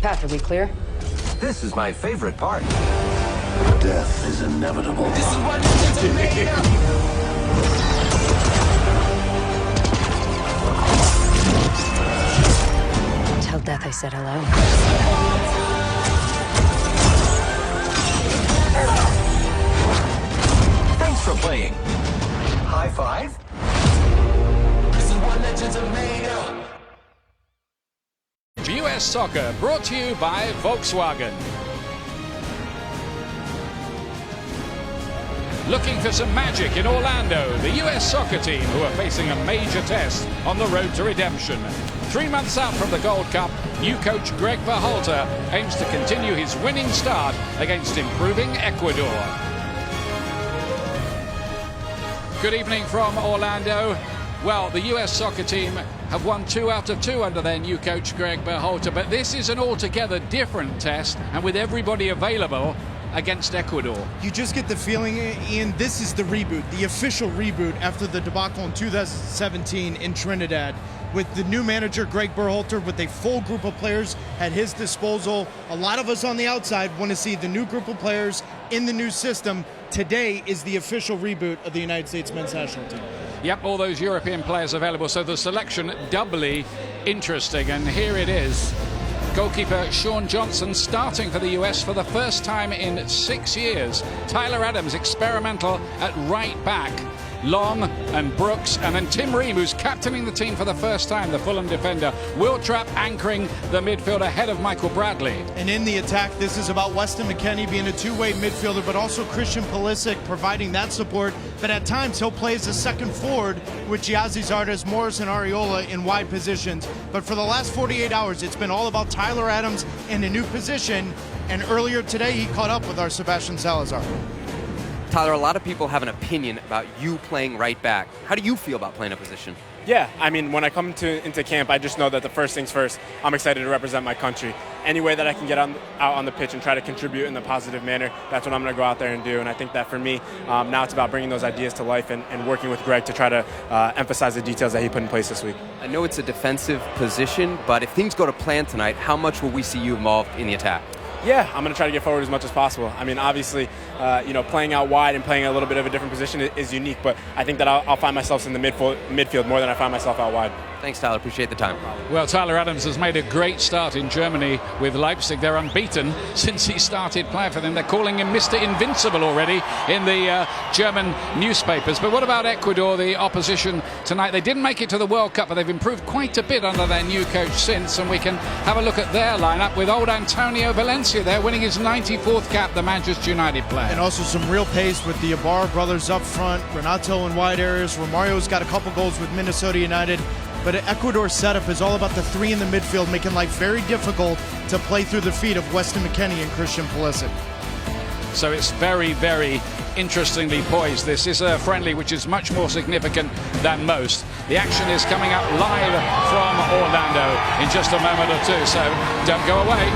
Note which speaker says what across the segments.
Speaker 1: Path, are we clear?
Speaker 2: This is my favorite part.
Speaker 3: Death is inevitable.
Speaker 2: This is what it's made of.
Speaker 1: Tell Death I said hello.
Speaker 2: Thanks for playing. High five. This is what legends are made of.
Speaker 4: US Soccer, brought to you by Volkswagen. Looking for some magic in Orlando, the US Soccer team, who are facing a major test on the road to redemption. 3 months out from the Gold Cup, new coach Greg Berhalter aims to continue his winning start against improving Ecuador. Good evening from Orlando. Well, the US Soccer team have won 2 out of 2 under their new coach Greg Berhalter, but this is an altogether different test, and with everybody available against Ecuador.
Speaker 5: You just get the feeling, Ian, this is the reboot, the official reboot after the debacle in 2017 in Trinidad. With the new manager, Greg Berhalter, with a full group of players at his disposal. A lot of us on the outside want to see the new group of players in the new system. Today is the official reboot of the United States men's national team.
Speaker 4: Yep, all those European players available, so the selection doubly interesting, and here it is. Goalkeeper Sean Johnson starting for the US for the first time in 6 years. Tyler Adams experimental at right back. Long and Brooks, and then Tim Ream, who's captaining the team for the first time, the Fulham defender. Will Trapp anchoring the midfield ahead of Michael Bradley.
Speaker 5: And in the attack, this is about Weston McKennie being a two-way midfielder, but also Christian Pulisic providing that support. But at times, he'll play as a second forward with Giazzi Zardes, Morris, and Ariola in wide positions. But for the last 48 hours, it's been all about Tyler Adams in a new position. And earlier today, he caught up with our Sebastian Salazar.
Speaker 6: Tyler, a lot of people have an opinion about you playing right back. How do you feel about playing a position?
Speaker 7: Yeah, I mean, when I come into camp, I just know that the first things first, I'm excited to represent my country. Any way that I can get out on the pitch and try to contribute in a positive manner, that's what I'm going to go out there and do. And I think that for me, now it's about bringing those ideas to life and working with Greg to try to emphasize the details that he put in place this week.
Speaker 6: I know it's a defensive position, but if things go to plan tonight, how much will we see you involved in the attack?
Speaker 7: Yeah, I'm going to try to get forward as much as possible. I mean, obviously, playing out wide and playing a little bit of a different position is unique, but I think that I'll find myself in the midfield more than I find myself out wide.
Speaker 6: Thanks, Tyler. Appreciate the time.
Speaker 4: Well, Tyler Adams has made a great start in Germany with Leipzig. They're unbeaten since he started playing for them. They're calling him Mr. Invincible already in the German newspapers. But what about Ecuador, the opposition tonight? They didn't make it to the World Cup, but they've improved quite a bit under their new coach since. And we can have a look at their lineup with old Antonio Valencia there, winning his 94th cap, the Manchester United player.
Speaker 5: And also some real pace with the Ibarra brothers up front, Renato in wide areas. Romario's got a couple goals with Minnesota United. But Ecuador's setup is all about the three in the midfield, making life very difficult to play through the feet of Weston McKennie and Christian Pulisic.
Speaker 4: So it's very, very interestingly poised. This is a friendly which is much more significant than most. The action is coming up live from Orlando in just a moment or two, so don't go away.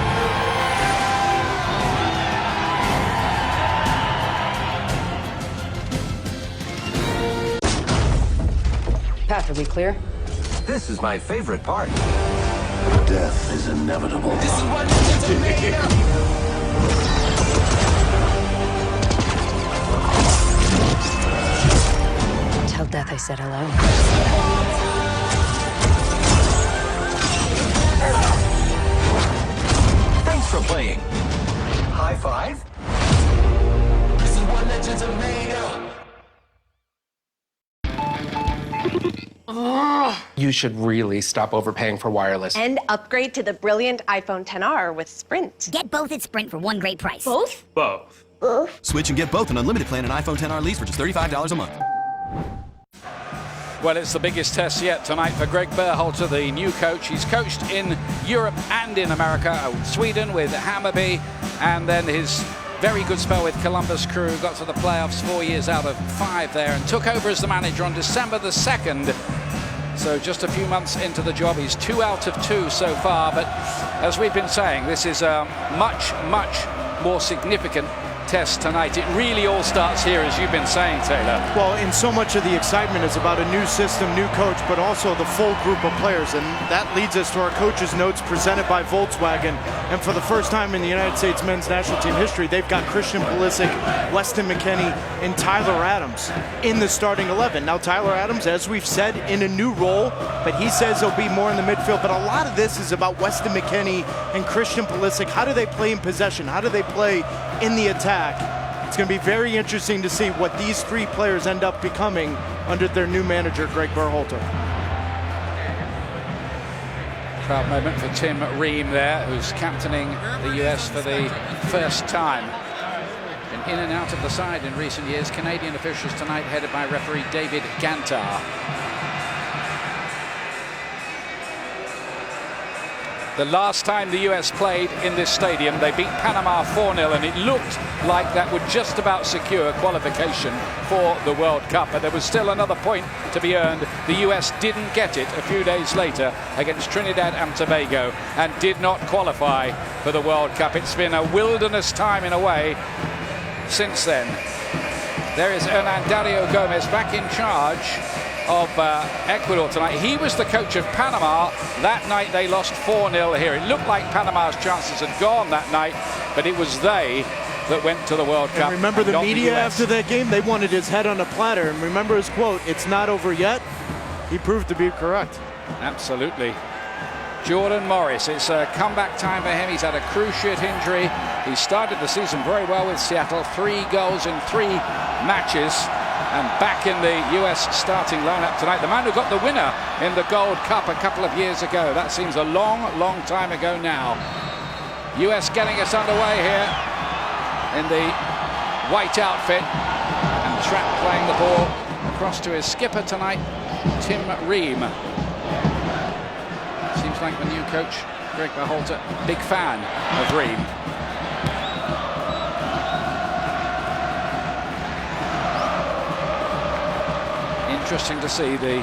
Speaker 1: Path, are we clear?
Speaker 2: This is my favorite part.
Speaker 3: Death is inevitable.
Speaker 2: This is what legends are made of.
Speaker 1: Tell Death I said hello.
Speaker 2: Thanks for playing. High five. This is what legends are made of.
Speaker 8: You should really stop overpaying for wireless.
Speaker 9: And upgrade to the brilliant iPhone XR with Sprint.
Speaker 10: Get both at Sprint for one great price.
Speaker 9: Both?
Speaker 8: Both.
Speaker 11: Switch and get both an unlimited plan and iPhone XR lease for just $35 a month.
Speaker 4: Well, it's the biggest test yet tonight for Greg Berhalter, the new coach. He's coached in Europe and in America, Sweden with Hammarby, and then his very good spell with Columbus Crew. Got to the playoffs 4 years out of 5 there and took over as the manager on December the 2nd. So just a few months into the job, he's 2 out of 2 so far. But as we've been saying, this is a much, much more significant test tonight. It really all starts here, as you've been saying, Taylor.
Speaker 5: Well, and so much of the excitement is about a new system, new coach, but also the full group of players. And that leads us to our coaches' notes presented by Volkswagen. And for the first time in the United States men's national team history, they've got Christian Pulisic, Weston McKennie, and Tyler Adams in the starting 11. Now, Tyler Adams, as we've said, in a new role, but he says he'll be more in the midfield. But a lot of this is about Weston McKennie and Christian Pulisic. How do they play in possession? How do they play in the attack? It's going to be very interesting to see what these three players end up becoming under their new manager, Greg Berhalter.
Speaker 4: Proud moment for Tim Ream there, who's captaining the US for the first time. Been in and out of the side in recent years. Canadian officials tonight headed by referee David Gantar. The last time the US played in this stadium, they beat Panama 4-0, and it looked like that would just about secure qualification for the World Cup. But there was still another point to be earned. The US didn't get it a few days later against Trinidad and Tobago and did not qualify for the World Cup. It's been a wilderness time in a way since then. There is Hernan Dario Gomez back in charge of Ecuador tonight. He was the coach of Panama. That night they lost 4-0 here. It looked like Panama's chances had gone that night, but it was they that went to the World Cup.
Speaker 5: And remember the media after that game? They wanted his head on a platter. And remember his quote, "It's not over yet." He proved to be correct.
Speaker 4: Absolutely. Jordan Morris, it's a comeback time for him. He's had a cruciate injury. He started the season very well with Seattle. 3 goals in 3 matches. And back in the US starting lineup tonight. The man who got the winner in the Gold Cup a couple of years ago. That seems a long, long time ago now. US getting us underway here in the white outfit. And Trapp playing the ball across to his skipper tonight, Tim Ream. Seems like the new coach, Greg Berhalter, big fan of Ream. Interesting to see the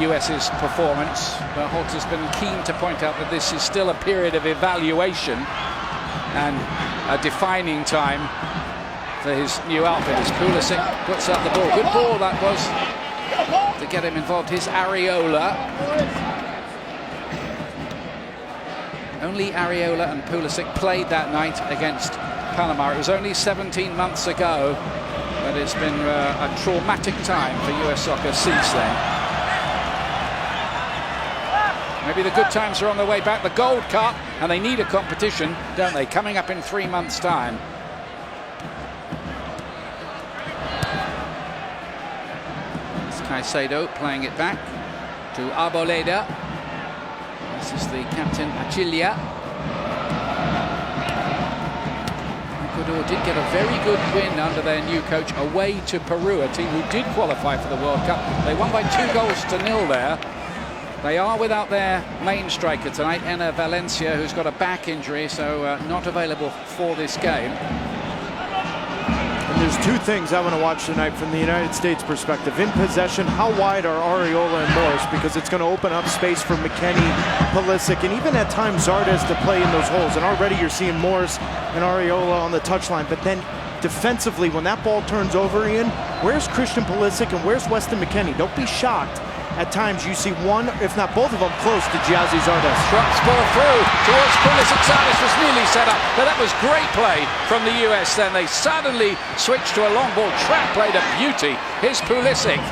Speaker 4: US's performance. Berhalter's been keen to point out that this is still a period of evaluation and a defining time for his new outfit. As Pulisic puts up the ball. Good ball that was to get him involved. Here's Areola. Only Areola and Pulisic played that night against Panama. It was only 17 months ago. But it's been a traumatic time for US soccer since then. Maybe the good times are on the way back. The Gold Cup, and they need a competition, don't they? Coming up in 3 months' time. It's Caicedo playing it back to Arboleda. This is the captain, Achilia. Ecuador did get a very good win under their new coach away to Peru, a team who did qualify for the World Cup. They won by 2-0 there. They are without their main striker tonight, Enner Valencia, who's got a back injury, so not available for this game.
Speaker 5: And there's 2 things I want to watch tonight from the United States perspective. In possession, how wide are Areola and Morris? Because it's going to open up space for McKennie, Pulisic, and even at times Zardes to play in those holes. And already you're seeing Morris and Areola on the touchline. But then defensively, when that ball turns over, Ian, where's Christian Pulisic and where's Weston McKennie? Don't be shocked. At times you see one, if not both of them, close to Giazzi Zardes.
Speaker 4: Drops ball through towards Pulisic. Zardes was nearly set up, but that was great play from the US. Then they suddenly switched to a long ball. Trapp played a beauty. Here's Pulisic.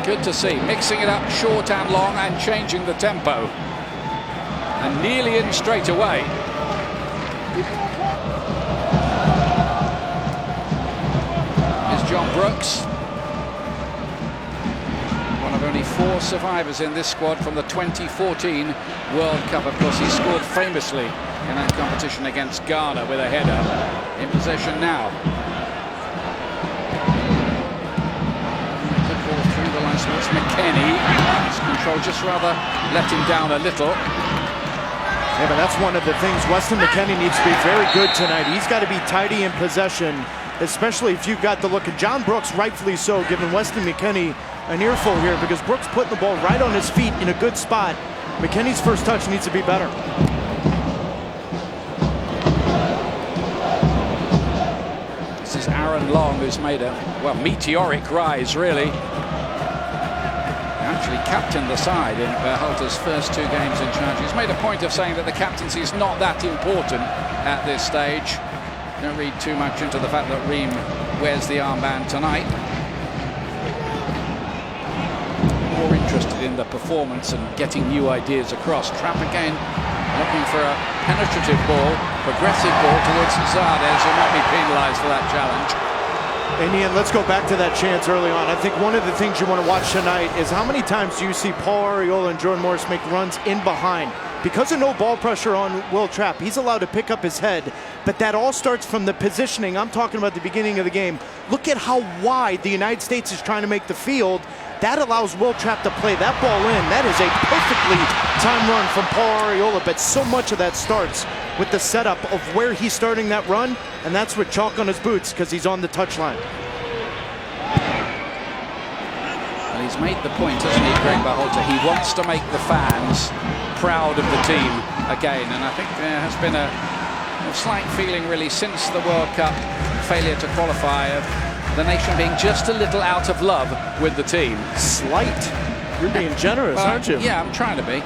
Speaker 4: Good to see, mixing it up short and long and changing the tempo. And nearly in straight away. Here's John Brooks. One of only 4 survivors in this squad from the 2014 World Cup. Of course, he scored famously in that competition against Ghana with a header. In possession now. Good ball through the line towards McKennie. His control just rather let him down a little.
Speaker 5: Yeah, but that's one of the things Weston McKennie needs to be very good tonight. He's got to be tidy in possession, especially if you've got the look of John Brooks, rightfully so, giving Weston McKennie an earful here because Brooks putting the ball right on his feet in a good spot. McKennie's first touch needs to be better.
Speaker 4: Aaron Long, who's made a, well, meteoric rise, really. Actually captained the side in Berhalter's first 2 games in charge. He's made a point of saying that the captaincy is not that important at this stage. Don't read too much into the fact that Ream wears the armband tonight. More interested in the performance and getting new ideas across. Trapp again looking for a penetrative ball, progressive ball towards Zardes, who might be penalised for that challenge.
Speaker 5: And Ian, let's go back to that chance early on. I think one of the things you want to watch tonight is how many times do you see Paul Arriola and Jordan Morris make runs in behind. Because of no ball pressure on Will Trapp, he's allowed to pick up his head, but that all starts from the positioning. I'm talking about the beginning of the game. Look at how wide the United States is trying to make the field. That allows Will Trapp to play that ball in. That is a perfectly timed run from Paul Arriola, but so much of that starts with the setup of where he's starting that run, and that's with chalk on his boots because he's on the touchline.
Speaker 4: Well, he's made the point, hasn't he, Greg Berhalter? He wants to make the fans proud of the team again, and I think there has been a slight feeling really since the World Cup failure to qualify of the nation being just a little out of love with the team.
Speaker 5: Slight? You're being generous, aren't you?
Speaker 4: Yeah, I'm trying to be.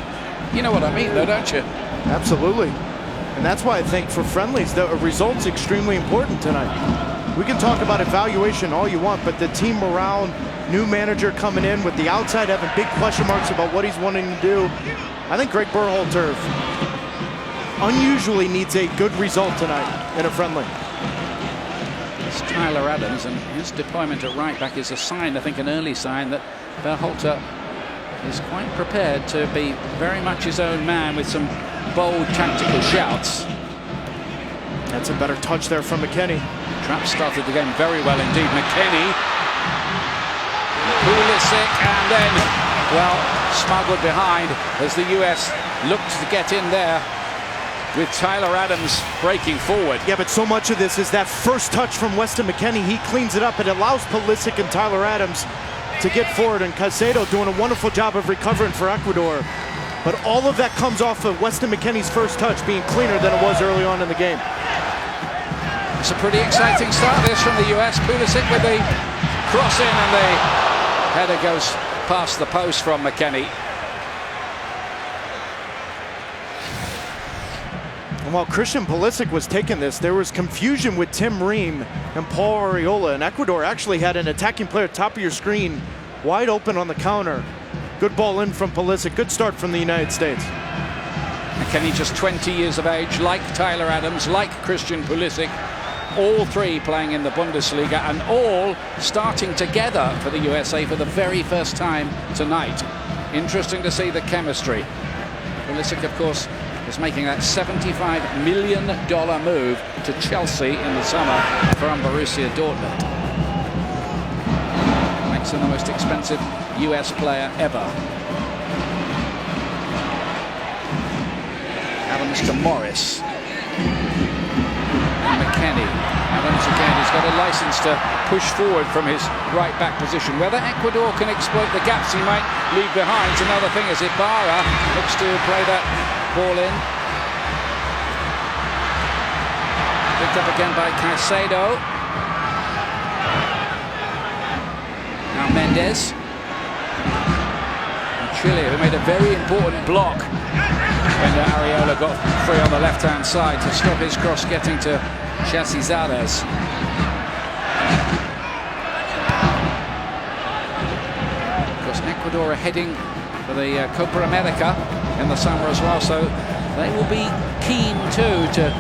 Speaker 4: You know what I mean, though, don't you?
Speaker 5: Absolutely. And that's why I think for friendlies, the result's extremely important tonight. We can talk about evaluation all you want, but the team morale, new manager coming in with the outside having big question marks about what he's wanting to do. I think Greg Berhalter unusually needs a good result tonight in a friendly.
Speaker 4: It's Tyler Adams, and his deployment at right back is a sign, I think an early sign, that Berhalter is quite prepared to be very much his own man with some bold tactical shouts.
Speaker 5: That's a better touch there from McKennie.
Speaker 4: Trapp started the game very well indeed. McKennie, Pulisic, and then, well, smuggled behind as the US looked to get in there with Tyler Adams breaking forward.
Speaker 5: Yeah, but so much of this is that first touch from Weston McKennie. He cleans it up. It allows Pulisic and Tyler Adams to get forward, and Caicedo doing a wonderful job of recovering for Ecuador. But all of that comes off of Weston McKennie's first touch being cleaner than it was early on in the game.
Speaker 4: It's a pretty exciting start this from the US. Pulisic with the cross in, and the header goes past the post from McKennie.
Speaker 5: And while Christian Pulisic was taking this, there was confusion with Tim Ream and Paul Arriola. And Ecuador actually had an attacking player top of your screen, wide open on the counter. Good ball in from Pulisic. Good start from the United States.
Speaker 4: McKennie just 20 years of age, like Tyler Adams, like Christian Pulisic. All 3 playing in the Bundesliga and all starting together for the USA for the very first time tonight. Interesting to see the chemistry. Pulisic, of course, is making that $75 million move to Chelsea in the summer from Borussia Dortmund. Makes him the most expensive US player ever. Adams to Morris. And McKennie. Adams again, he's got a license to push forward from his right back position. Whether Ecuador can exploit the gaps he might leave behind is another thing, as Ibarra looks to play that ball in. Picked up again by Caicedo. Now Mendes. And Chile, who made a very important block when Arriola got free on the left-hand side to stop his cross getting to Zardes. Of course, Ecuador are heading for the Copa America in the summer as well, so they will be keen too to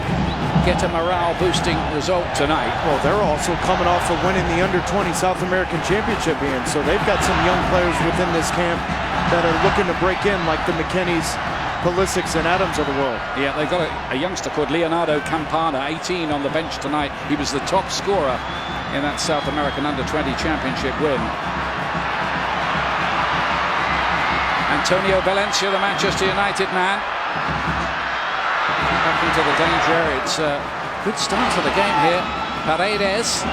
Speaker 4: get a morale-boosting result tonight.
Speaker 5: Well, they're also coming off of winning the Under-20 South American Championship, Ian, so they've got some young players within this camp that are looking to break in, like the McKennies, Pulisic, and Adams of the world.
Speaker 4: Yeah, they've got a youngster called Leonardo Campana, 18, on the bench tonight. He was the top scorer in that South American Under-20 Championship win. Antonio Valencia, the Manchester United man, back into the danger area. It's a good start to the game here. Paredes.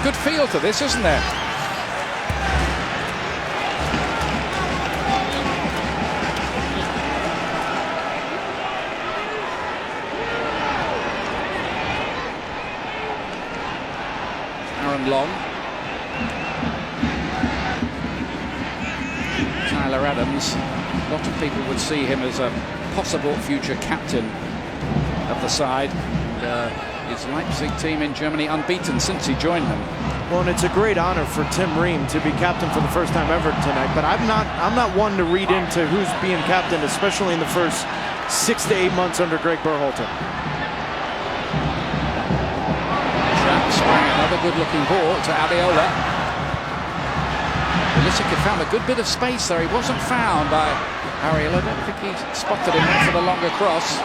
Speaker 4: Good feel to this, isn't there? Adams. A lot of people would see him as a possible future captain of the side. His Leipzig team in Germany unbeaten since he joined them.
Speaker 5: Well, and it's a great honor for Tim Ream to be captain for the first time ever tonight. But I'm not one to read into who's being captain, especially in the first 6 to 8 months under Greg Berhalter.
Speaker 4: Trapp sprang another good-looking ball to Adeola. Pulisic had found a good bit of space there. He wasn't found by Ariel. I don't think he spotted him. Went for the longer cross.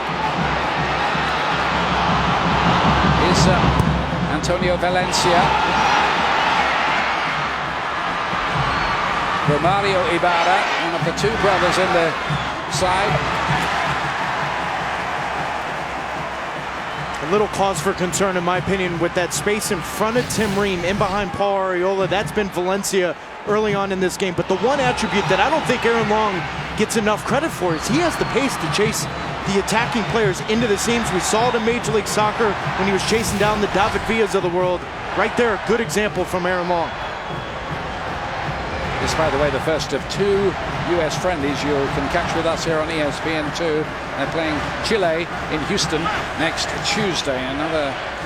Speaker 4: Is Antonio Valencia. Romario Ibarra, one of the two brothers in the side.
Speaker 5: A little cause for concern, in my opinion, with that space in front of Tim Ream, in behind Paul Arriola. That's been Valencia early on in this game. But the one attribute that I don't think Aaron Long gets enough credit for is he has the pace to chase the attacking players into the seams. We saw it in Major League Soccer when he was chasing down the David Villas of the world. Right there, a good example from Aaron Long.
Speaker 4: This, by the way, the first of 2 U.S. friendlies you can catch with us here on ESPN2. They're playing Chile in Houston next Tuesday.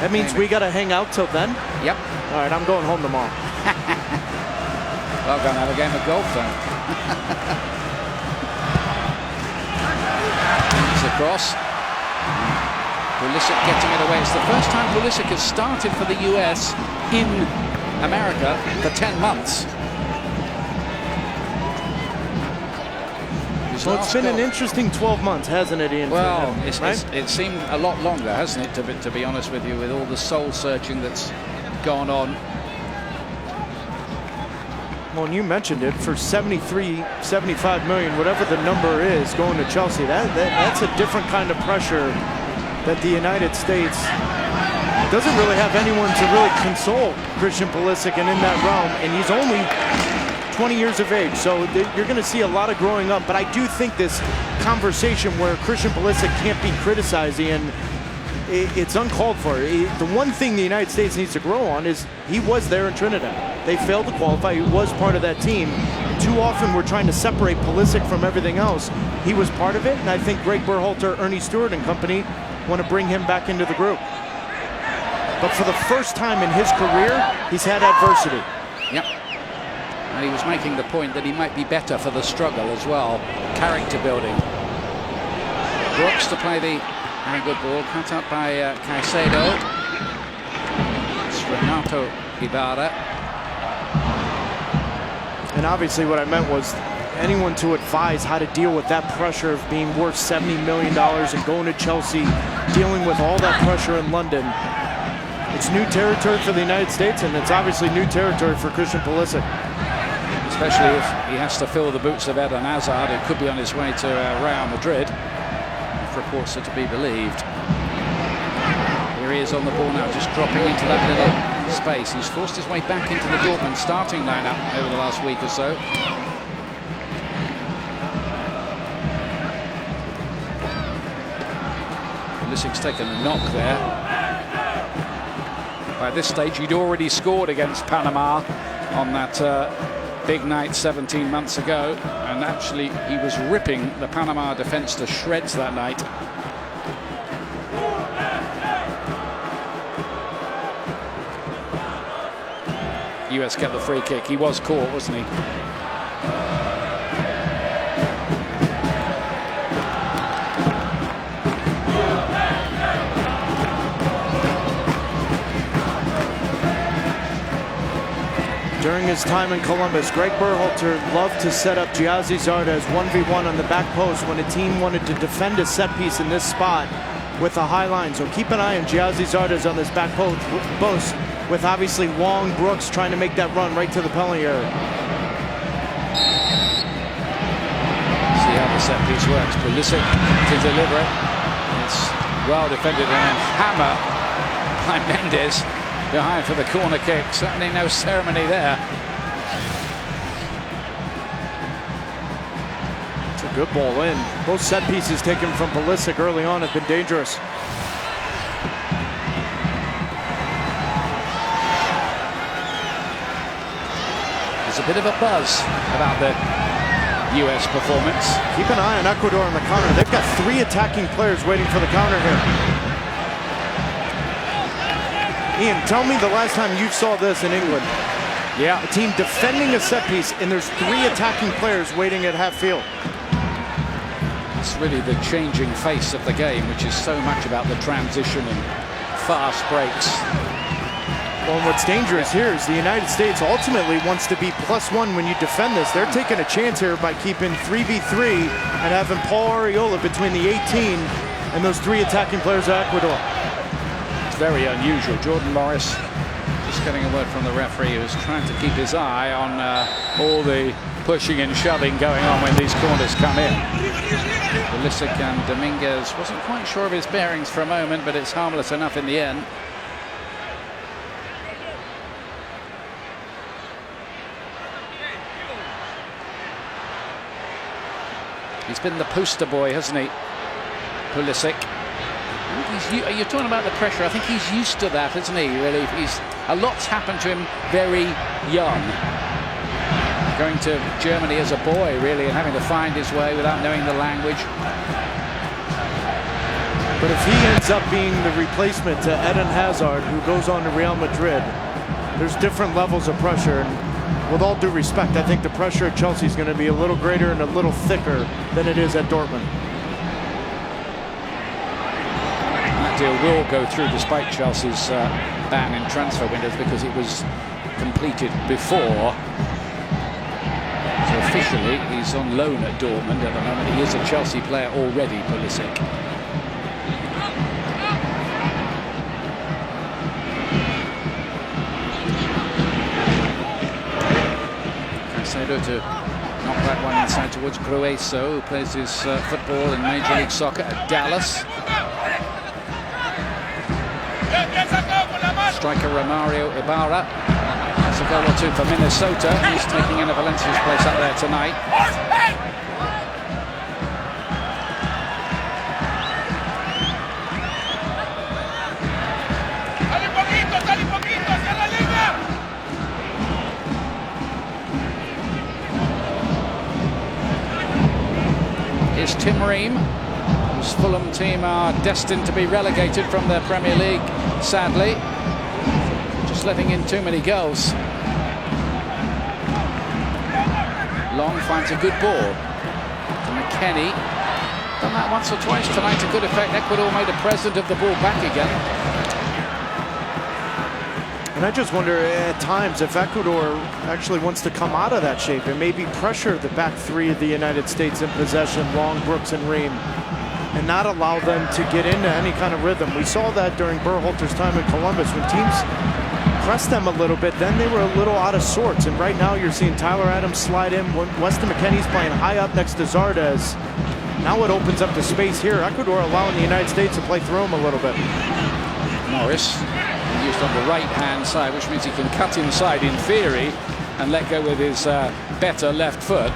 Speaker 5: That means we got to hang out till then?
Speaker 4: Yep.
Speaker 5: All right, I'm going home tomorrow.
Speaker 4: Well, go and have a game of golf then. It's across. Pulisic getting it away. It's the first time Pulisic has started for the U.S. in America for 10 months.
Speaker 5: Well, it's been an interesting 12 months, hasn't it, Ian?
Speaker 4: Well,
Speaker 5: right?
Speaker 4: it seemed a lot longer, hasn't it, to be honest with you, with all the soul-searching that's gone on.
Speaker 5: Well, and you mentioned it, for 73, 75 million, whatever the number is, going to Chelsea, that's a different kind of pressure that the United States doesn't really have anyone to really console Christian Pulisic, and in that realm, and he's only 20 years of age, so you're going to see a lot of growing up. But I do think this conversation where Christian Pulisic can't be criticized, Ian, it's uncalled for. The one thing the United States needs to grow on is he was there in Trinidad. They failed to qualify. He was part of that team. Too often we're trying to separate Pulisic from everything else. He was part of it, and I think Greg Berhalter, Ernie Stewart and company want to bring him back into the group. But for the first time in his career, he's had adversity.
Speaker 4: Yep. And he was making the point that he might be better for the struggle as well. Character building. Brooks to play the very good ball, cut up by Caicedo. It's Renato Ibarra.
Speaker 5: And obviously what I meant was anyone to advise how to deal with that pressure of being worth $70 million and going to Chelsea, dealing with all that pressure in London. It's new territory for the United States, and it's obviously new territory for Christian Pulisic.
Speaker 4: Especially if he has to fill the boots of Eden Hazard, who could be on his way to Real Madrid, if reports are to be believed. Here he is on the ball now, just dropping into that little space. He's forced his way back into the Dortmund starting lineup over the last week or so. Pulisic's taken a knock there. By this stage, he'd already scored against Panama on that big night 17 months ago, and actually he was ripping the Panama defense to shreds that night. US get the free kick. He was caught, wasn't he?
Speaker 5: During his time in Columbus, Greg Berhalter loved to set up Giazzi Zardes as 1v1 on the back post when a team wanted to defend a set piece in this spot with a high line. So keep an eye on Giazzi Zardes on this back post with obviously Long, Brooks trying to make that run right to the penalty area.
Speaker 4: See how the set piece works. Pulisic to deliver it. It's well defended and a hammer by Mendes. Behind for the corner kick. Certainly no ceremony there.
Speaker 5: It's a good ball in. Both set pieces taken from Pulisic early on have been dangerous.
Speaker 4: There's a bit of a buzz about the U.S. performance.
Speaker 5: Keep an eye on Ecuador on the counter. They've got 3 attacking players waiting for the counter here. Ian, tell me the last time you saw this in England.
Speaker 4: Yeah.
Speaker 5: A team defending a set piece, and there's 3 attacking players waiting at half field.
Speaker 4: It's really the changing face of the game, which is so much about the transition and fast breaks.
Speaker 5: Well, and what's dangerous here is the United States ultimately wants to be +1 when you defend this. They're taking a chance here by keeping 3v3 and having Paul Arriola between the 18 and those 3 attacking players of Ecuador.
Speaker 4: It's very unusual. Jordan Morris just getting a word from the referee, who's trying to keep his eye on all the pushing and shoving going on when these corners come in. Pulisic and Dominguez wasn't quite sure of his bearings for a moment, but it's harmless enough in the end. He's been the poster boy, hasn't he, Pulisic? You're talking about the pressure. I think he's used to that, isn't he, really? A lot's happened to him very young. Going to Germany as a boy, really, and having to find his way without knowing the language.
Speaker 5: But if he ends up being the replacement to Eden Hazard, who goes on to Real Madrid, there's different levels of pressure. And with all due respect, I think the pressure at Chelsea is going to be a little greater and a little thicker than it is at Dortmund.
Speaker 4: That deal will go through despite Chelsea's ban in transfer windows, because it was completed before. So officially, he's on loan at Dortmund at the moment. He is a Chelsea player already, Pulisic. Caicedo to knock that one inside towards Grueso, who plays his football in Major League Soccer at Dallas. Striker Romario Ibarra. That's a goal or 2 for Minnesota. He's taking in Valencia's place up there tonight. Here's Tim Ream, whose Fulham team are destined to be relegated from the Premier League, sadly. Just letting in too many goals. Long finds a good ball to McKennie. Done that once or twice tonight to good effect. Ecuador made a present of the ball back again.
Speaker 5: And I just wonder at times if Ecuador actually wants to come out of that shape and maybe pressure the back 3 of the United States in possession, Long, Brooks, and Ream, and not allow them to get into any kind of rhythm. We saw that during Berhalter's time in Columbus when teams pressed them a little bit, then they were a little out of sorts. And right now you're seeing Tyler Adams slide in. Weston McKennie's playing high up next to Zardes. Now it opens up the space here. Ecuador allowing the United States to play through him a little bit.
Speaker 4: Morris used on the right-hand side, which means he can cut inside in theory and let go with his better left foot.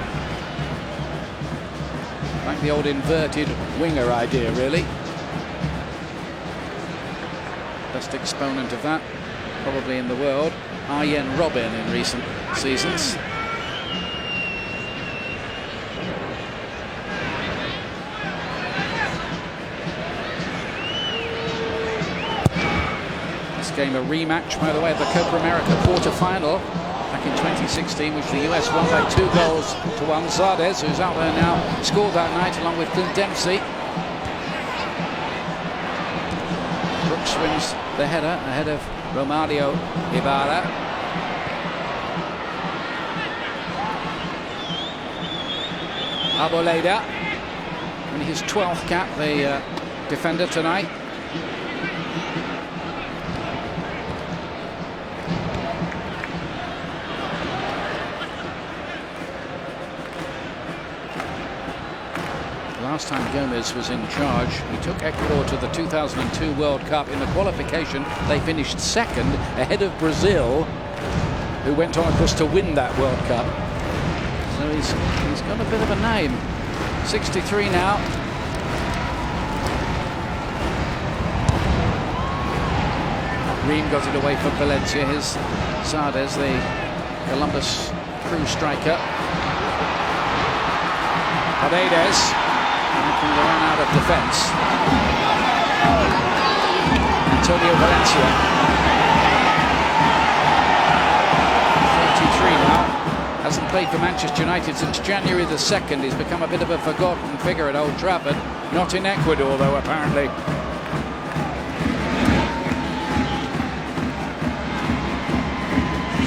Speaker 4: Like the old inverted winger idea, really. Best exponent of that, probably in the world, Arjen Robben in recent seasons. This game a rematch, by the way, of the Copa America quarter-final back in 2016, which the US won by 2 goals to 1. Zardes, who's out there now, scored that night along with Clint Dempsey. Brooks wins the header ahead of Romario Ibarra. Arboleda in his 12th cap, the defender tonight. Last time Gomez was in charge, he took Ecuador to the 2002 World Cup. In the qualification, they finished 2nd ahead of Brazil, who went on, of course, to win that World Cup. So he's got a bit of a name. 63 now. Ream got it away from Valencia. Here's Zardes, the Columbus Crew striker. Paredes making the run out of defense. Antonio Valencia. 33 now. Hasn't played for Manchester United since January the 2nd. He's become a bit of a forgotten figure at Old Trafford. Not in Ecuador, though, apparently.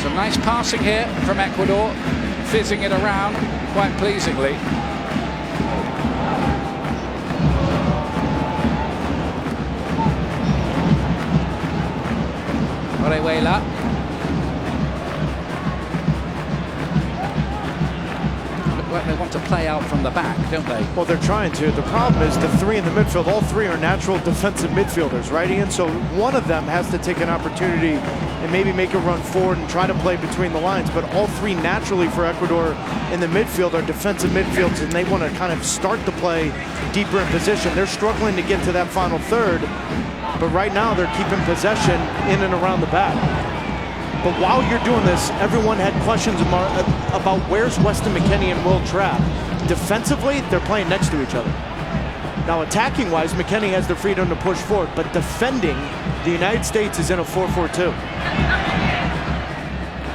Speaker 4: Some nice passing here from Ecuador, fizzing it around quite pleasingly. Orejuela. Look like they want to play out from the back, don't they?
Speaker 5: Well, they're trying to. The problem is the three in the midfield, all three are natural defensive midfielders, right, Ian? So one of them has to take an opportunity and maybe make a run forward and try to play between the lines. But all three naturally for Ecuador in the midfield are defensive midfields, and they want to kind of start the play deeper in position. They're struggling to get to that final third, but right now they're keeping possession in and around the back. But while you're doing this, everyone had questions about where's Weston McKennie and Will Trapp. Defensively, they're playing next to each other. Now, attacking-wise, McKennie has the freedom to push forward, but defending, the United States is in a 4-4-2.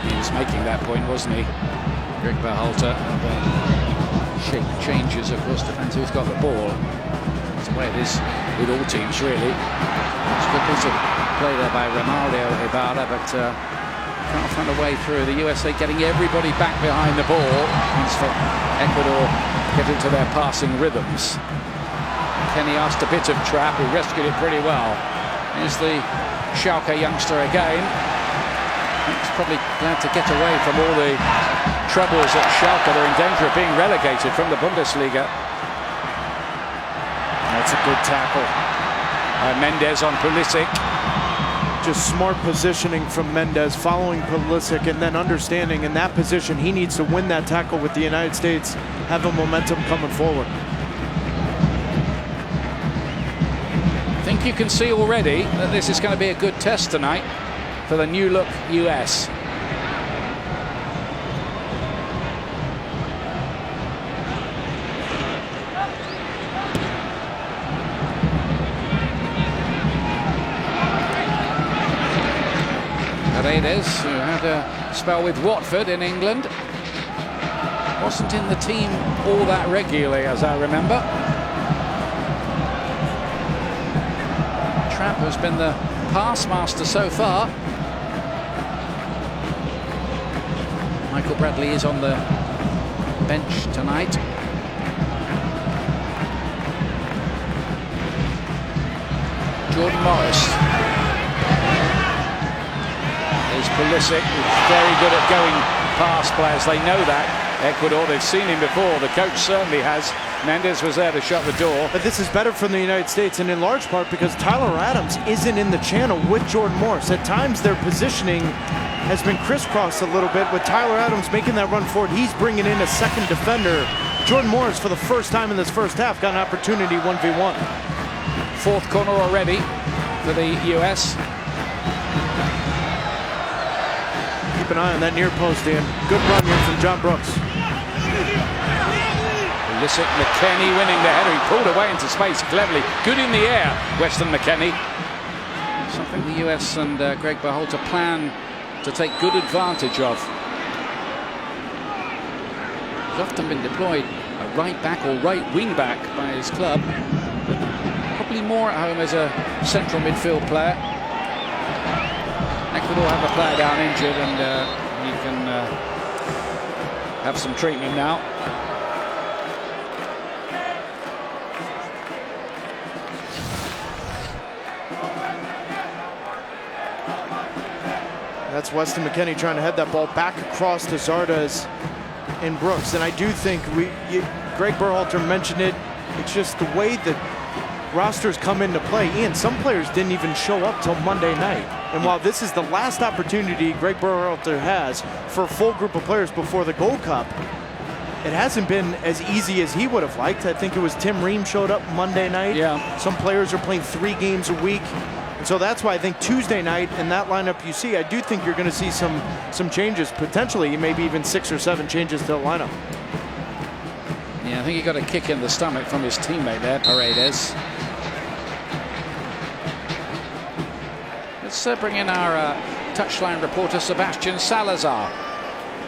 Speaker 4: He was making that point, wasn't he? Greg Berhalter. Shape changes, of course, depends who's got the ball. That's the way it is with all teams, really. It's a good piece of play there by Romario Ibarra, but can't find a way through. The USA getting everybody back behind the ball. Once for Ecuador get into their passing rhythms. Kenny asked a bit of Trapp, who rescued it pretty well. Here's the Schalke youngster again. He's probably glad to get away from all the troubles at Schalke. They're in danger of being relegated from the Bundesliga.
Speaker 5: That's a good tackle.
Speaker 4: Mendes on Pulisic.
Speaker 5: Just smart positioning from Mendes, following Pulisic, and then understanding in that position he needs to win that tackle with the United States, have a momentum coming forward.
Speaker 4: I think you can see already that this is going to be a good test tonight for the new look US. Paredes, who had a spell with Watford in England, wasn't in the team all that regularly, as I remember. Trapp has been the pass master so far. Michael Bradley is on the bench tonight. Jordan Morris. There's Pulisic, who's very good at going past players. They know that. Ecuador, they've seen him before. The coach certainly has. Mendes was there to shut the door.
Speaker 5: But this is better from the United States, and in large part because Tyler Adams isn't in the channel with Jordan Morris. At times, their positioning has been crisscrossed a little bit, with Tyler Adams making that run forward. He's bringing in a second defender. Jordan Morris, for the first time in this first half, got an opportunity 1v1.
Speaker 4: Fourth corner already for the US.
Speaker 5: Keep an eye on that near post, Ian. Good run here from John Brooks.
Speaker 4: Pulisic, McKennie winning the header. He pulled away into space cleverly. Good in the air, Weston McKennie. Something the US and Greg Berhalter plan to take good advantage of. He's often been deployed a right back or right wing back by his club, but probably more at home as a central midfield player. Ecuador have a player down injured, and he can have some treatment now.
Speaker 5: That's Weston McKennie trying to head that ball back across to Zardes and Brooks. And I do think Greg Berhalter mentioned it. It's just the way that rosters come into play. Ian, some players didn't even show up till Monday night. And while this is the last opportunity Greg Berhalter has for a full group of players before the Gold Cup, it hasn't been as easy as he would have liked. I think it was Tim Ream showed up Monday night.
Speaker 4: Yeah.
Speaker 5: Some players are playing 3 games a week. And so that's why I think Tuesday night in that lineup you see, I do think you're going to see some changes. Potentially, maybe even 6 or 7 changes to the lineup.
Speaker 4: Yeah, I think he got a kick in the stomach from his teammate there, Paredes. Let's bring in our touchline reporter, Sebastian Salazar.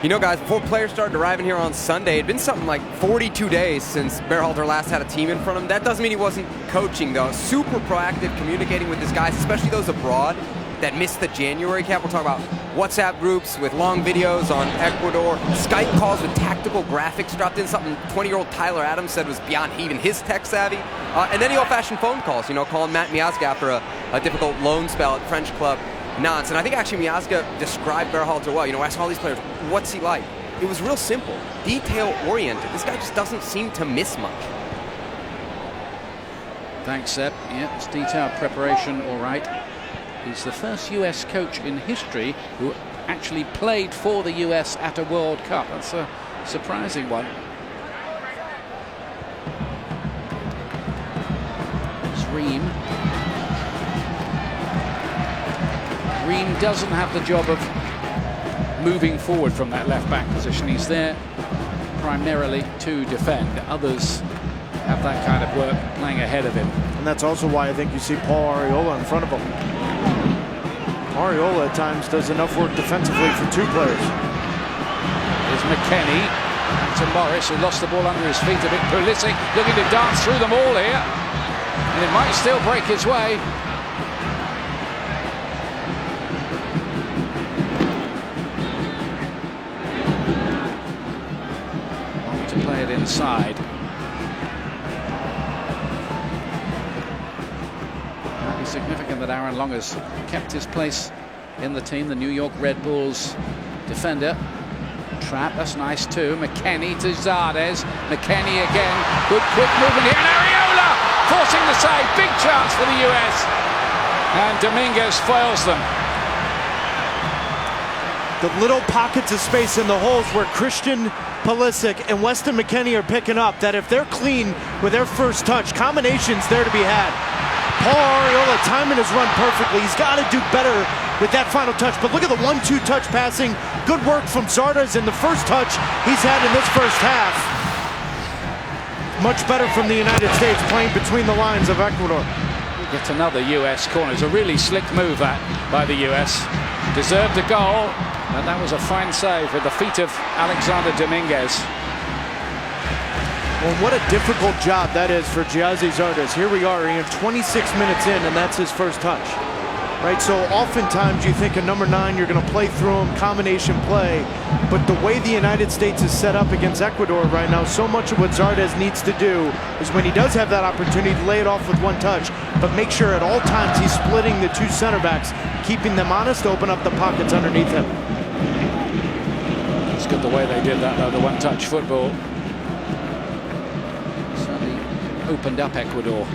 Speaker 6: You know, guys, before players started arriving here on Sunday, it'd been something like 42 days since Berhalter last had a team in front of him. That doesn't mean he wasn't coaching, though. Super proactive, communicating with his guys, especially those abroad that missed the January cap. We're talking about WhatsApp groups with long videos on Ecuador, Skype calls with tactical graphics dropped in, something 20-year-old Tyler Adams said was beyond even his tech savvy. And then the old-fashioned phone calls, you know, calling Matt Miazga after a difficult loan spell at French club Nantes. And I think actually Miazga described Berhalter well. You know, asking all these players, what's he like? It was real simple, detail-oriented. This guy just doesn't seem to miss much.
Speaker 4: Thanks, Seb. Yeah, it's detailed preparation, all right. He's the first US coach in history who actually played for the US at a World Cup. That's a surprising one. It's Ream. Ream doesn't have the job of moving forward from that left-back position. He's there primarily to defend. Others have that kind of work playing ahead of him.
Speaker 5: And that's also why I think you see Paul Arriola in front of him. Arriola at times does enough work defensively for two players.
Speaker 4: Here's McKennie. Back to Morris, who lost the ball under his feet a bit. Pulisic looking to dance through them all here. And it might still break his way. Want to play it inside. Significant that Aaron Long has kept his place in the team, the New York Red Bulls defender. Trap, that's nice too. McKennie to Zardes. McKennie again. Good quick movement here. And Arriola forcing the save. Big chance for the US. And Dominguez foils them.
Speaker 5: The little pockets of space in the holes where Christian Pulisic and Weston McKennie are picking up, that if they're clean with their first touch, combinations there to be had. Paul Arriola timing his run perfectly. He's got to do better with that final touch. But look at the 1-2 touch passing. Good work from Zardes in the first touch he's had in this first half. Much better from the United States playing between the lines of Ecuador.
Speaker 4: Yet another US corner. It's a really slick move that by the US. Deserved a goal, and that was a fine save with the feet of Alexander Dominguez.
Speaker 5: Well, what a difficult job that is for Giazzi Zardes. Here we are, Ian, 26 minutes in, and that's his first touch. Right, so oftentimes you think a number 9, you're going to play through him, combination play, but the way the United States is set up against Ecuador right now, so much of what Zardes needs to do is when he does have that opportunity to lay it off with one touch, but make sure at all times he's splitting the two center backs, keeping them honest, open up the pockets underneath him.
Speaker 4: It's good the way they did that, though, the one-touch football. Opened up Ecuador.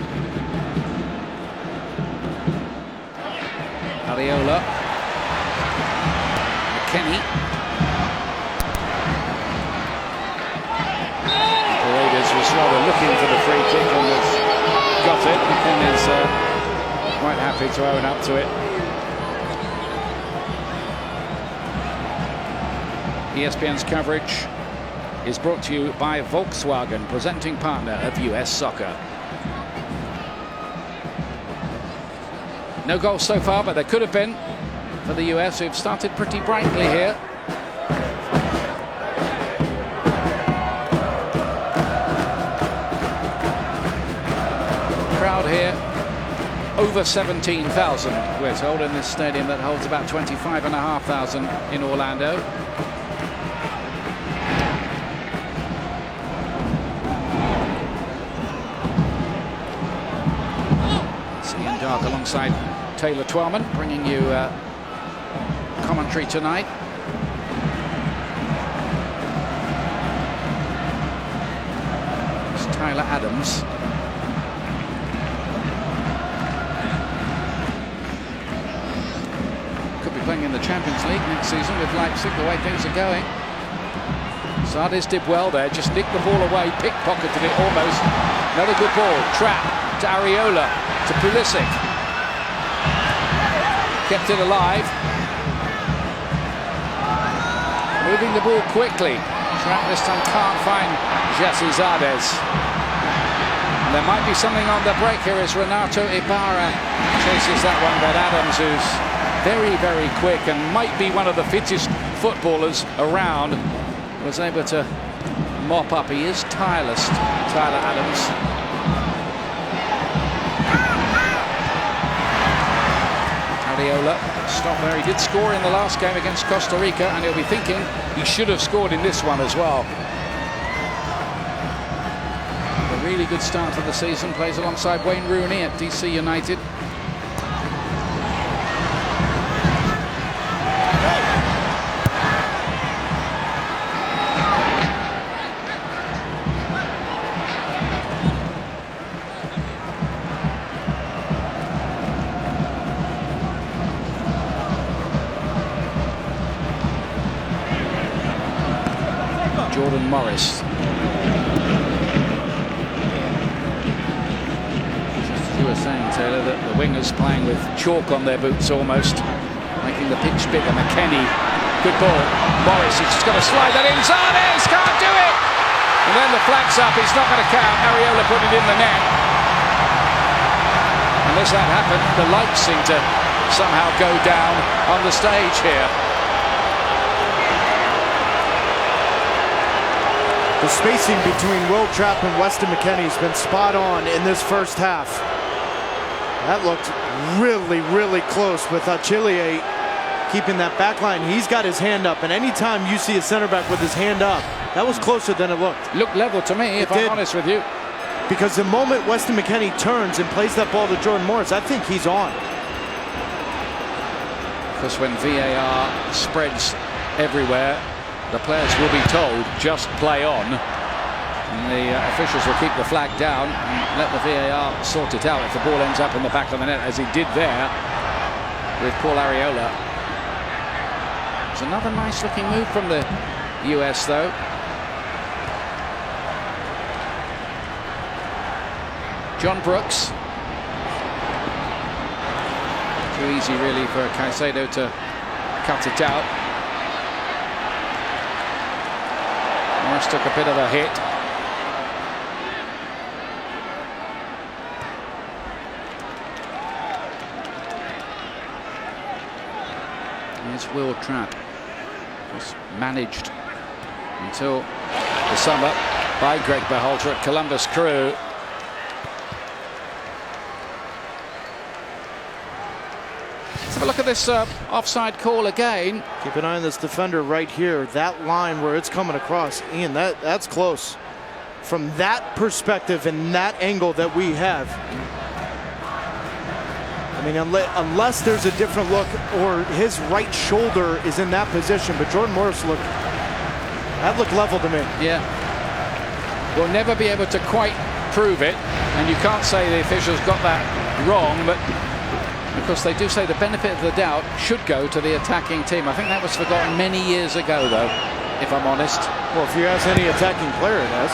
Speaker 4: Arriola. McKennie. Paredes was rather looking for the free kick and has got it. McKennie's quite happy to own up to it. ESPN's coverage is brought to you by Volkswagen, presenting partner of US Soccer. No goals so far, but there could have been for the US, who've started pretty brightly here. Crowd here, over 17,000, we're told, in this stadium that holds about 25,500 in Orlando. Dark alongside Taylor Twellman, bringing you commentary tonight. It's Tyler Adams. Could be playing in the Champions League next season with Leipzig, the way things are going. Zardes did well there, just nicked the ball away, pickpocketed it almost. Another good ball, trap to Arriola. To Pulisic. Kept it alive. Moving the ball quickly. Track this time can't find Jesse Zardes. There might be something on the break here as Renato Ibarra chases that one, but Adams, who's very, very quick and might be one of the fittest footballers around, was able to mop up. He is tireless, Tyler Adams. Ariola stopped there. He did score in the last game against Costa Rica, and he'll be thinking he should have scored in this one as well. A really good start to the season. Plays alongside Wayne Rooney at DC United. Jordan Morris. Just as you were saying, Taylor, that the wingers playing with chalk on their boots almost, making the pitch bigger. McKennie, good ball. Morris, he's just got to slide that in. Zardes can't do it! And then the flag's up, it's not going to count. Ariola put it in the net. And as that happened, the lights seem to somehow go down on the stage here.
Speaker 5: The spacing between Will Trapp and Weston McKennie has been spot on in this first half. That looked really, really close with Achille keeping that back line. He's got his hand up, and anytime you see a center back with his hand up, that was closer than it looked.
Speaker 4: Looked level to me, if I'm honest with you.
Speaker 5: Because the moment Weston McKennie turns and plays that ball to Jordan Morris, I think he's on.
Speaker 4: Because when VAR spreads everywhere, the players will be told, just play on. And the officials will keep the flag down and let the VAR sort it out if the ball ends up in the back of the net, as he did there with Paul Ariola. It's another nice looking move from the US, though. John Brooks. Too easy, really, for Caicedo to cut it out. Morris took a bit of a hit. Here's Will Trapp. Was managed until the summer by Greg Berhalter at Columbus Crew. Let's have a look at this offside call again.
Speaker 5: Keep an eye on this defender right here. That line where it's coming across. Ian, that's close. From that perspective and that angle that we have. I mean, unless there's a different look or his right shoulder is in that position. But Jordan Morris looked level to me.
Speaker 4: Yeah. We'll never be able to quite prove it. And you can't say the officials got that wrong, but because they do say the benefit of the doubt should go to the attacking team. I think that was forgotten many years ago, though, if I'm honest.
Speaker 5: Well, if you ask any attacking player, it has.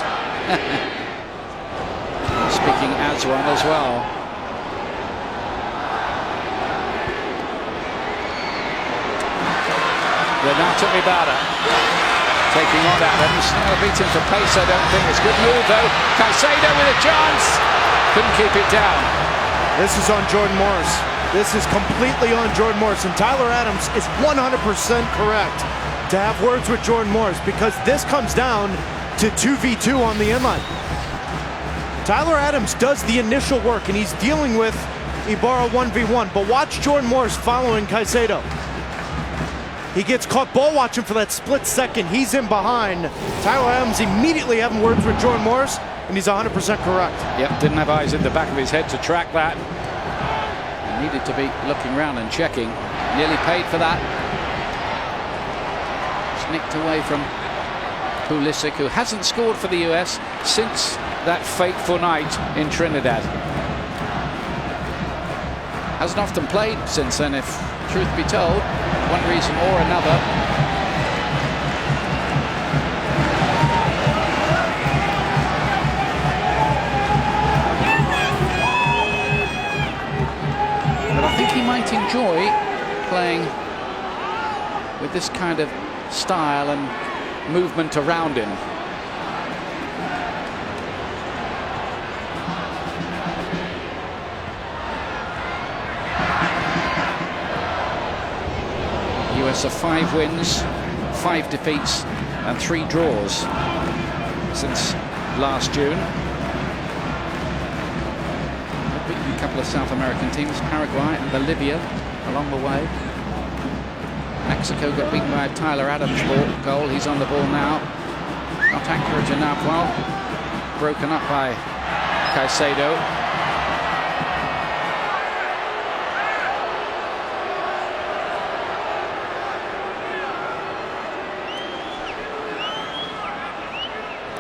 Speaker 4: Speaking as one as well. Renato Ibarra taking on Adams. Beat him for pace, I don't think. It's a good move, though. Caicedo with a chance. Couldn't keep it down.
Speaker 5: This is on Jordan Morris. This is completely on Jordan Morris. And Tyler Adams is 100% correct to have words with Jordan Morris, because this comes down to 2v2 on the inline. Tyler Adams does the initial work, and he's dealing with Ibarra 1v1. But watch Jordan Morris following Caicedo. He gets caught ball watching for that split second. He's in behind. Tyler Adams immediately having words with Jordan Morris, and he's 100% correct.
Speaker 4: Yep, didn't have eyes in the back of his head to track that. He needed to be looking around and checking. Nearly paid for that. It's nicked away from Pulisic, who hasn't scored for the US since that fateful night in Trinidad. Hasn't often played since then, if truth be told, one reason or another. But I think he might enjoy playing with this kind of style and movement around him. US are 5 wins, 5 defeats and 3 draws since last June. They've beaten a couple of South American teams, Paraguay and Bolivia along the way. Mexico got beaten by a Tyler Adams goal. He's on the ball now. Not accurate enough. Well, broken up by Caicedo.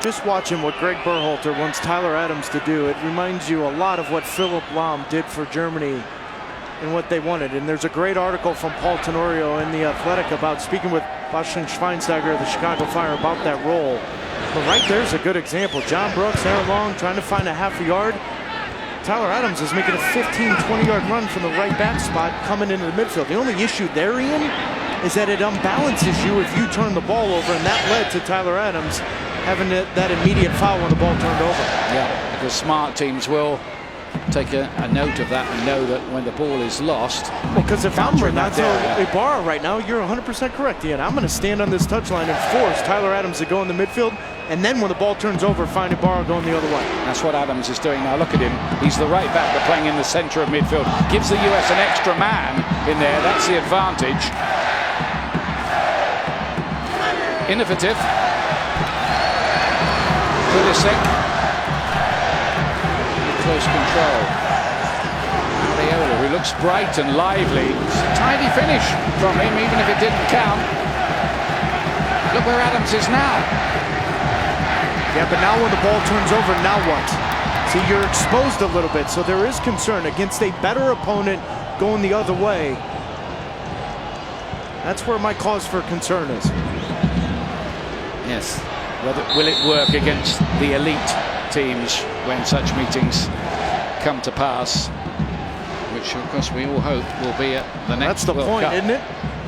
Speaker 5: Just watching what Greg Berhalter wants Tyler Adams to do, it reminds you a lot of what Philipp Lahm did for Germany and what they wanted. And there's a great article from Paul Tenorio in The Athletic about speaking with Bastian Schweinsteiger of the Chicago Fire about that role. But right there's a good example. John Brooks, Aaron Long trying to find a half a yard. Tyler Adams is making a 15, 20-yard run from the right back spot coming into the midfield. The only issue there, Ian, is that it unbalances you if you turn the ball over, and that led to Tyler Adams having that immediate foul when the ball turned over.
Speaker 4: Yeah, because smart teams will take a note of that and know that when the ball is lost.
Speaker 5: Because if I'm Renato Ibarra right now, you're 100% correct, Ian. I'm going to stand on this touchline and force Tyler Adams to go in the midfield, and then when the ball turns over, find Ibarra going the other way.
Speaker 4: That's what Adams is doing now. Look at him. He's the right back, but playing in the center of midfield. Gives the US an extra man in there. That's the advantage. Innovative. Pulisic. Close control. Areola, who looks bright and lively. It's a tidy finish from him, even if it didn't count. Look where Adams is now.
Speaker 5: Yeah, but now when the ball turns over, now what? See, you're exposed a little bit, so there is concern against a better opponent going the other way. That's where my cause for concern is.
Speaker 4: Yes. Will it work against the elite teams when such meetings come to pass? Which, of course, we all hope will be at the next World
Speaker 5: Cup. That's the point, isn't it?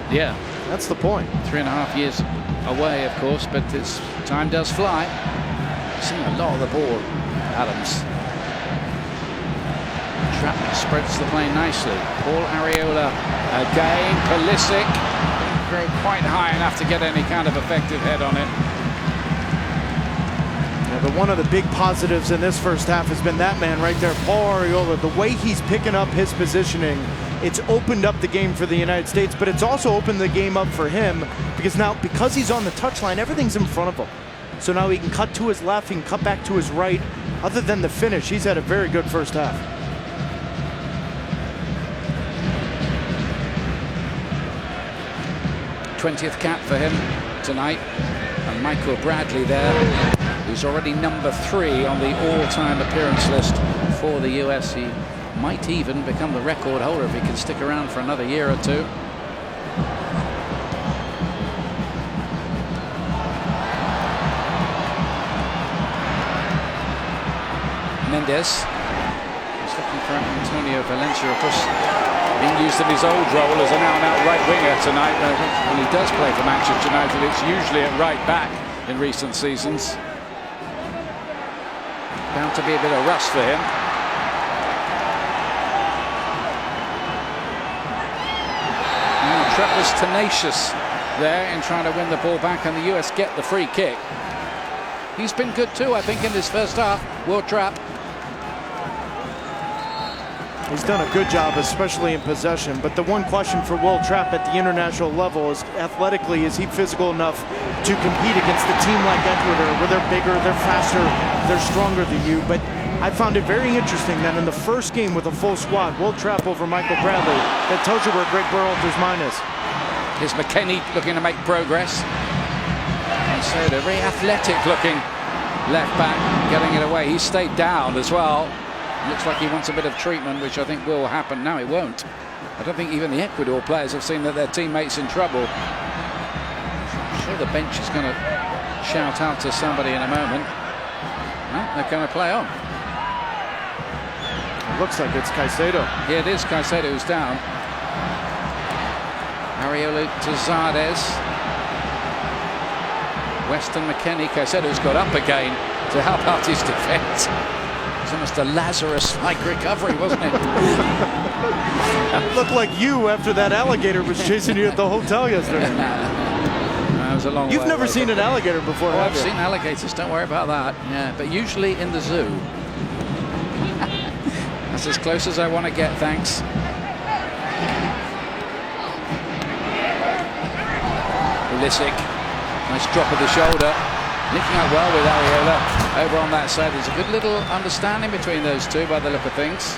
Speaker 4: Yeah.
Speaker 5: That's the point.
Speaker 4: 3.5 years away, of course, but time does fly. Seeing a lot of the ball, Adams. Trap spreads the play nicely. Paul Areola again. Pulisic didn't grow quite high enough to get any kind of effective head on it.
Speaker 5: Yeah, but one of the big positives in this first half has been that man right there, Paul Areola. The way he's picking up his positioning, it's opened up the game for the United States, but it's also opened the game up for him because now, because he's on the touchline, everything's in front of him. So now he can cut to his left, he can cut back to his right. Other than the finish, he's had a very good first half.
Speaker 4: '20th cap for him tonight. And Michael Bradley there, who's already number 3 on the all-time appearance list for the US. He might even become the record holder if he can stick around for another year or two. Mendes is looking for Antonio Valencia, of course, being used in his old role as an out-and-out right winger tonight. When he does play for Manchester United, it's usually at right back in recent seasons. Bound to be a bit of rust for him. Trapp was tenacious there in trying to win the ball back, and the US get the free kick. He's been good too, I think, in this first half. Will Trapp.
Speaker 5: He's done a good job, especially in possession. But the one question for Will Trapp at the international level is, athletically, is he physical enough to compete against a team like Ecuador, where they're bigger, they're faster, they're stronger than you? But I found it very interesting that in the first game with a full squad, Will Trapp over Michael Bradley, that tells you where Greg Berhalter's mind is.
Speaker 4: Here's McKennie looking to make progress. And so they're very athletic looking left back, getting it away. He stayed down as well. Looks like he wants a bit of treatment, which I think will happen. No, it won't. I don't think even the Ecuador players have seen that their teammate's in trouble. I'm sure the bench is going to shout out to somebody in a moment. No, they're going to play on.
Speaker 5: It looks like it's Caicedo.
Speaker 4: Yeah, it is Caicedo who's down. Areola to Zardes. Weston McKennie, Caicedo's got up again to help out his defence. It's almost a Lazarus-like recovery, wasn't it?
Speaker 5: Looked like you after that alligator was chasing you at the hotel yesterday.
Speaker 4: That was a long
Speaker 5: You've
Speaker 4: way
Speaker 5: never
Speaker 4: away
Speaker 5: seen
Speaker 4: from
Speaker 5: an alligator before,
Speaker 4: Oh,
Speaker 5: have
Speaker 4: I've
Speaker 5: you?
Speaker 4: seen alligators, don't worry about that. Yeah, but usually in the zoo. That's as close as I want to get, thanks. Pulisic, nice drop of the shoulder. Linking up well with Areola over on that side. There's a good little understanding between those two by the look of things.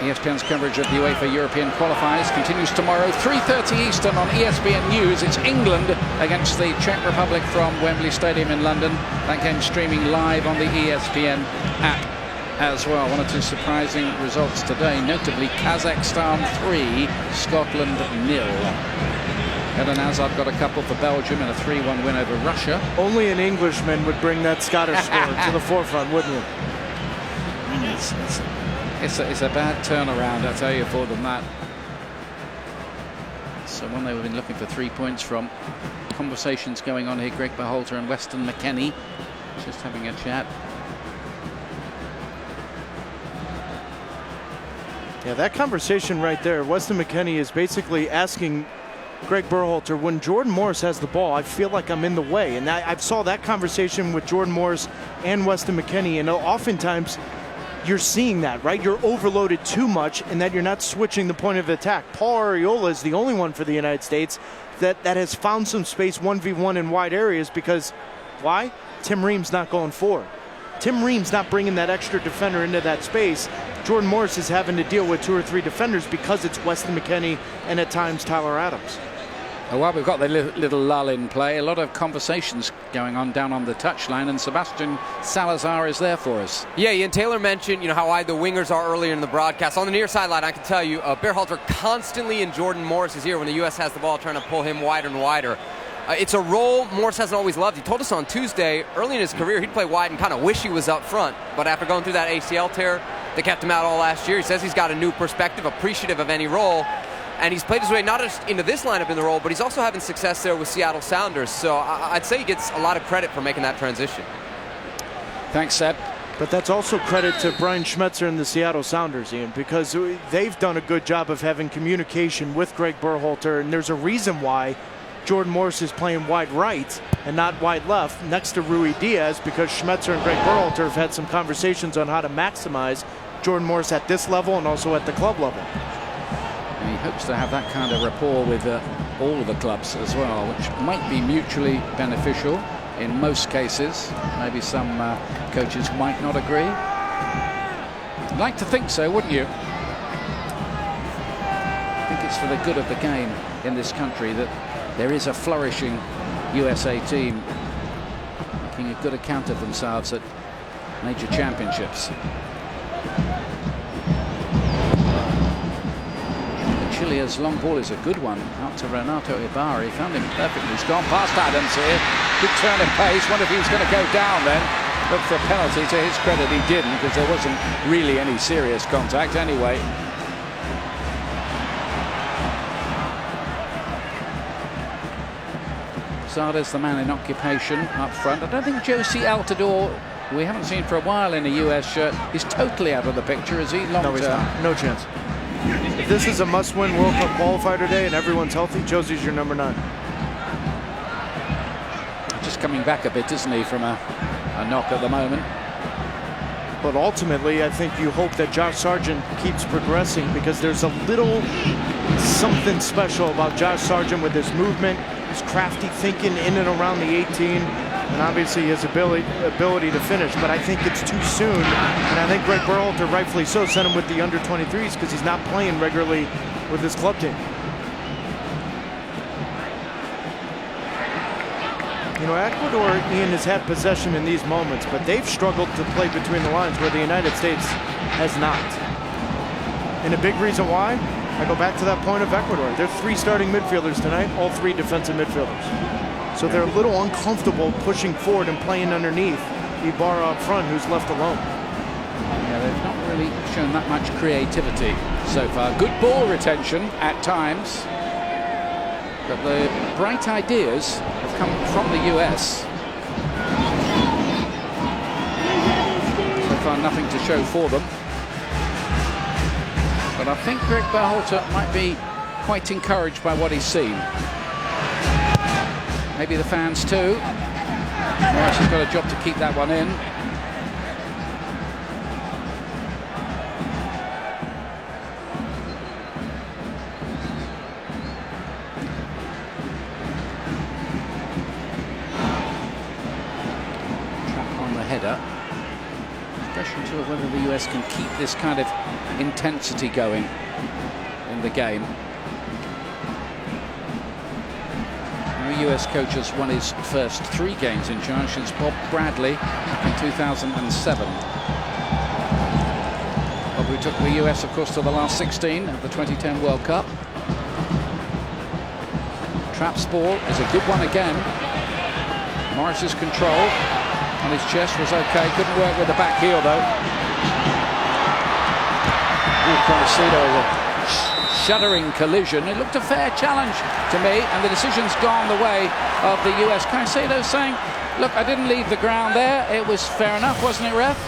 Speaker 4: ESPN's coverage of the UEFA European qualifiers continues tomorrow, 3:30 Eastern on ESPN News. It's England against the Czech Republic from Wembley Stadium in London. That game streaming live on the ESPN app as well. One or two surprising results today, notably Kazakhstan 3, Scotland 0. Eden Hazard got a couple for Belgium in a 3-1 win over Russia.
Speaker 5: Only an Englishman would bring that Scottish score to the forefront, wouldn't you?
Speaker 4: It's a bad turnaround, I tell you, for them, that. So one they've been looking for 3 points from. Conversations going on here. Greg Berhalter and Weston McKennie just having a chat.
Speaker 5: Yeah, that conversation right there, Weston McKennie is basically asking Greg Berhalter, when Jordan Morris has the ball, I feel like I'm in the way. And I saw that conversation with Jordan Morris and Weston McKennie, and oftentimes you're seeing that, right? You're overloaded too much and that you're not switching the point of attack. Paul Areola is the only one for the United States that has found some space 1v1 in wide areas because, why? Tim Ream's not going forward. Tim Ream's not bringing that extra defender into that space. Jordan Morris is having to deal with 2 or 3 defenders because it's Weston McKennie and at times Tyler Adams.
Speaker 4: Oh, well, we've got the little lull in play. A lot of conversations going on down on the touchline, and Sebastian Salazar is there for us.
Speaker 6: Yeah, Ian Taylor mentioned, how wide the wingers are earlier in the broadcast. On the near sideline, I can tell you, Berhalter constantly in Jordan Morris's ear when the U.S. has the ball, trying to pull him wider and wider. It's a role Morris hasn't always loved. He told us on Tuesday, early in his career, he'd play wide and kind of wish he was up front. But after going through that ACL tear, they kept him out all last year. He says he's got a new perspective, appreciative of any role. And he's played his way not just into this lineup in the role, but he's also having success there with Seattle Sounders. So I'd say he gets a lot of credit for making that transition.
Speaker 4: Thanks, Seb.
Speaker 5: But that's also credit to Brian Schmetzer and the Seattle Sounders, Ian, because they've done a good job of having communication with Greg Berhalter, and there's a reason why Jordan Morris is playing wide right and not wide left next to Rui Diaz, because Schmetzer and Greg Berhalter have had some conversations on how to maximize Jordan Morris at this level and also at the club level.
Speaker 4: And he hopes to have that kind of rapport with all of the clubs as well, which might be mutually beneficial in most cases. Maybe some coaches might not agree. I'd like to think so, wouldn't you? I think it's for the good of the game in this country that there is a flourishing USA team taking a good account of themselves at major championships. Chile's long ball is a good one out to Renato Ibarra. He found him perfectly. He's gone past Adams here. Good turn of pace. Wonder if he was going to go down then. Look for a penalty. To his credit, he didn't, because there wasn't really any serious contact anyway. Zada's the man in occupation up front. I don't think Josie Altidore, who we haven't seen for a while in a US shirt, is totally out of the picture. Is he long term?
Speaker 5: No, he's not. No chance. If this is a must-win World Cup qualifier today and everyone's healthy, Josie's your number 9.
Speaker 4: Just coming back a bit, isn't he, from a knock at the moment.
Speaker 5: But ultimately, I think you hope that Josh Sargent keeps progressing, because there's a little something special about Josh Sargent with his movement, his crafty thinking in and around the 18, and obviously his ability to finish. But I think it's too soon, and I think Greg Berhalter, rightfully so, sent him with the under-23s because he's not playing regularly with his club team. Ecuador, Ian, has had possession in these moments, but they've struggled to play between the lines where the United States has not. And a big reason why, I go back to that point of Ecuador. They're 3 starting midfielders tonight, all 3 defensive midfielders. So they're a little uncomfortable pushing forward and playing underneath Ibarra up front, who's left alone.
Speaker 4: Yeah, they've not really shown that much creativity so far. Good ball retention at times, but the bright ideas have come from the US. So far, nothing to show for them. But I think Greg Berhalter might be quite encouraged by what he's seen. Maybe the fans too. Morris has got a job to keep that one in. Trap on the header. Question to whether the US can keep this kind of intensity going in the game. The US coach has won his first 3 games in charge since Bob Bradley in 2007. Bob, who took the US, of course, to the last 16 of the 2010 World Cup. Trapp's ball is a good one again. Morris's control on his chest was okay. Couldn't work with the back heel, though. Caicedo, shuddering collision. It looked a fair challenge to me, and the decision's gone the way of the US. Caicedo saying, look, I didn't leave the ground there. It was fair enough, wasn't it, ref?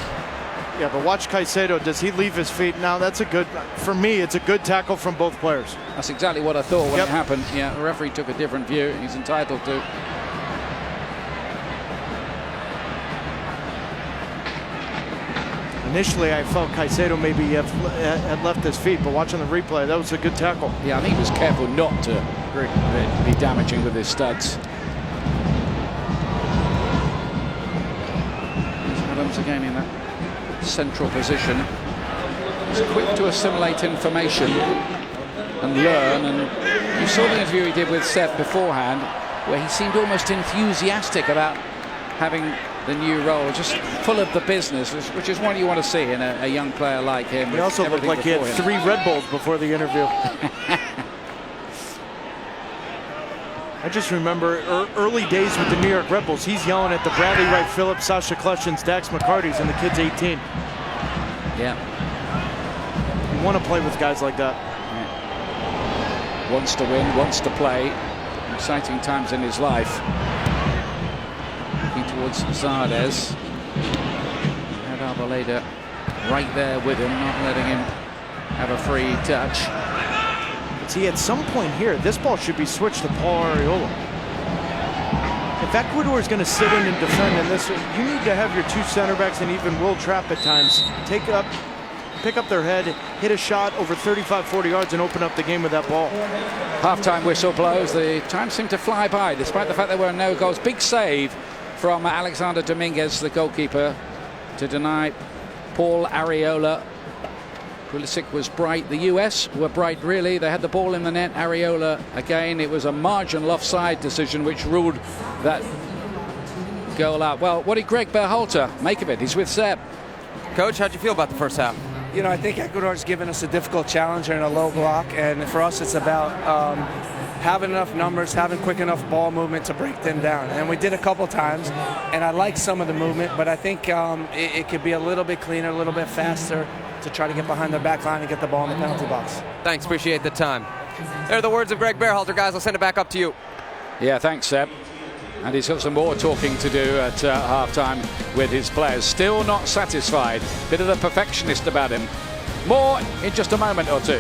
Speaker 5: Yeah, but watch Caicedo. Does he leave his feet? Now, that's a good, for me, it's a good tackle from both players.
Speaker 4: That's exactly what I thought when it happened. Yeah, the referee took a different view. He's entitled to.
Speaker 5: Initially, I felt Caicedo maybe had left his feet, but watching the replay, that was a good tackle.
Speaker 4: Yeah, I think he was careful not to be damaging with his studs. Adams again in that central position. He's quick to assimilate information and learn, and you saw the interview he did with Seb beforehand, where he seemed almost enthusiastic about having the new role, just full of the business, which is what you want to see in a young player like him.
Speaker 5: He also looked like he had 3 Red Bulls before the interview. I just remember early days with the New York Red Bulls, he's yelling at the Bradley Wright Phillips, Sasha Clutchins, Dax McCarty's, and the kid's 18.
Speaker 4: Yeah.
Speaker 5: You want to play with guys like that.
Speaker 4: Yeah. Wants to win, wants to play. Exciting times in his life. Towards Zardes. Had Arboleda right there with him, not letting him have a free touch.
Speaker 5: See, at some point here, this ball should be switched to Paul Arriola. If Ecuador is going to sit in and defend in this, you need to have your 2 center backs and even Will Trapp at times pick up their head, hit a shot over 35-40 yards and open up the game with that ball.
Speaker 4: Half-time whistle blows. The time seemed to fly by, despite the fact there were no goals. Big save from Alexander Dominguez, the goalkeeper, to deny Paul Arriola. Pulisic was bright. The US were bright, really. They had the ball in the net. Arriola again. It was a marginal offside decision which ruled that goal out. Well, what did Greg Berhalter make of it? He's with Seb.
Speaker 6: Coach, how'd you feel about the first half?
Speaker 12: You know, I think Ecuador's given us a difficult challenge in a low block, and for us it's about having enough numbers, having quick enough ball movement to break them down. And we did a couple times, and I like some of the movement, but I think it could be a little bit cleaner, a little bit faster to try to get behind their back line and get the ball in the penalty box.
Speaker 6: Thanks, appreciate the time. There are the words of Greg Berhalter, guys. I'll send it back up to you.
Speaker 4: Yeah, thanks, Seb. And he's got some more talking to do at half-time with his players. Still not satisfied. Bit of the perfectionist about him. More in just a moment or two.